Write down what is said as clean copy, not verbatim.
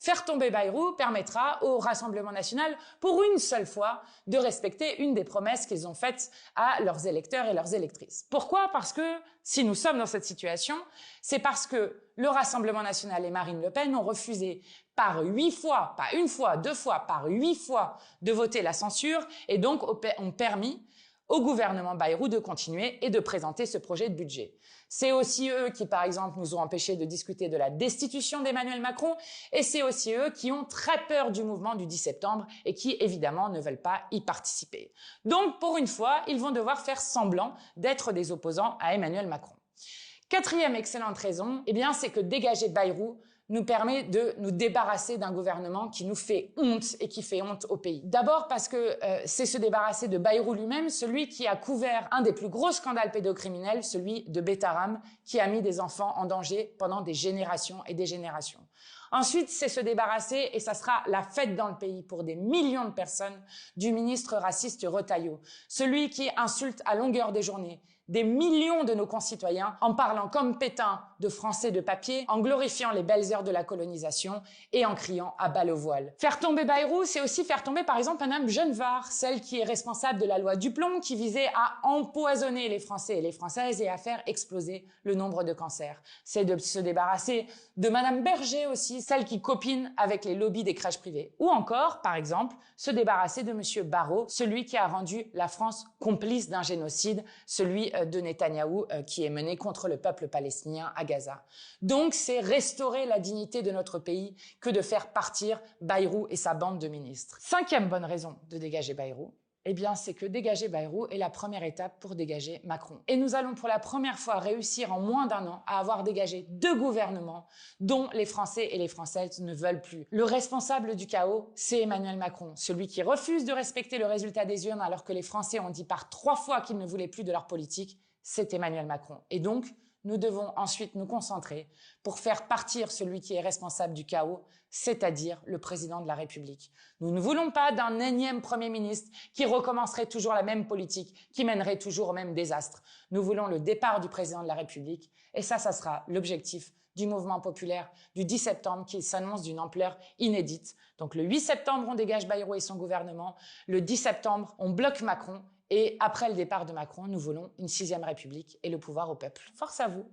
Faire tomber Bayrou permettra au Rassemblement national, pour une seule fois, de respecter une des promesses qu'ils ont faites à leurs électeurs et leurs électrices. Pourquoi? Parce que si nous sommes dans cette situation, c'est parce que le Rassemblement national et Marine Le Pen ont refusé par 8 fois, pas une fois, 2 fois, par 8 fois de voter la censure et donc ont permis au gouvernement Bayrou de continuer et de présenter ce projet de budget. C'est aussi eux qui, par exemple, nous ont empêchés de discuter de la destitution d'Emmanuel Macron et c'est aussi eux qui ont très peur du mouvement du 10 septembre et qui, évidemment, ne veulent pas y participer. Donc, pour une fois, ils vont devoir faire semblant d'être des opposants à Emmanuel Macron. Quatrième excellente raison, c'est que dégager Bayrou nous permet de nous débarrasser d'un gouvernement qui nous fait honte et qui fait honte au pays. D'abord parce que c'est se débarrasser de Bayrou lui-même, celui qui a couvert un des plus gros scandales pédocriminels, celui de Betaram, qui a mis des enfants en danger pendant des générations et des générations. Ensuite, c'est se débarrasser, et ça sera la fête dans le pays pour des millions de personnes, du ministre raciste Retailleau, celui qui insulte à longueur de journée des millions de nos concitoyens en parlant comme Pétain de français de papier, en glorifiant les belles heures de la colonisation et en criant à bas le voile. Faire tomber Bayrou, c'est aussi faire tomber par exemple Madame Genevard, celle qui est responsable de la loi Duplomb qui visait à empoisonner les Français et les Françaises et à faire exploser le nombre de cancers. C'est de se débarrasser de Madame Berger aussi, celle qui copine avec les lobbies des crèches privées. Ou encore, par exemple, se débarrasser de Monsieur Barrot, celui qui a rendu la France complice d'un génocide, celui de Netanyahou qui est mené contre le peuple palestinien à Gaza. Donc, c'est restaurer la dignité de notre pays que de faire partir Bayrou et sa bande de ministres. Cinquième bonne raison de dégager Bayrou, c'est que dégager Bayrou est la première étape pour dégager Macron. Et nous allons pour la première fois réussir en moins d'un an à avoir dégagé 2 gouvernements dont les Français et les Françaises ne veulent plus. Le responsable du chaos, c'est Emmanuel Macron, celui qui refuse de respecter le résultat des urnes alors que les Français ont dit par 3 fois qu'ils ne voulaient plus de leur politique, c'est Emmanuel Macron. Et donc, nous devons ensuite nous concentrer pour faire partir celui qui est responsable du chaos, c'est-à-dire le président de la République. Nous ne voulons pas d'un énième Premier ministre qui recommencerait toujours la même politique, qui mènerait toujours au même désastre. Nous voulons le départ du président de la République et ça sera l'objectif du mouvement populaire du 10 septembre qui s'annonce d'une ampleur inédite. Donc le 8 septembre, on dégage Bayrou et son gouvernement. Le 10 septembre, on bloque Macron. Et après le départ de Macron, nous voulons une 6e République et le pouvoir au peuple. Force à vous!